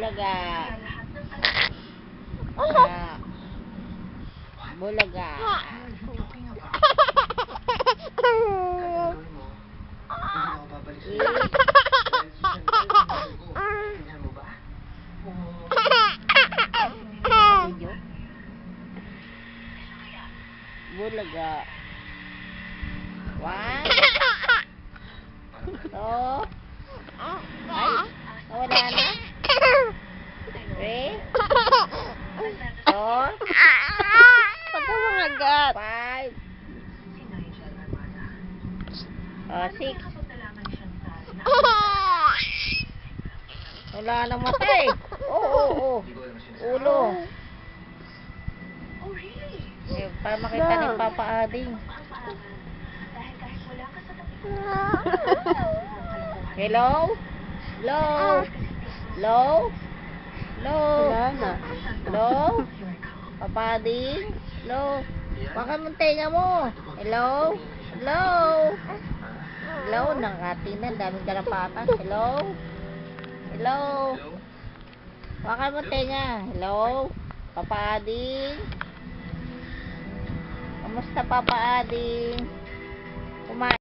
Bulaga. Ah. Bulaga. Bulaga. One. Two. Ay, wala na. Three. Four. Pagkawang agad. Five. Six. Wala nang matay. Oo. Ulo. Eh, para makita ni Papa Ading. Hello? Hello? Hello? Hello? Wala na. Hello? Papa Ading? Hello? Baka mong tenga mo. Hello? Hello? Hello? Nakatinan. Daming karapatas. Hello? Hello? Baka mong tenga. Hello? Papa Ading? Kamusta Papa Ading? Kumain.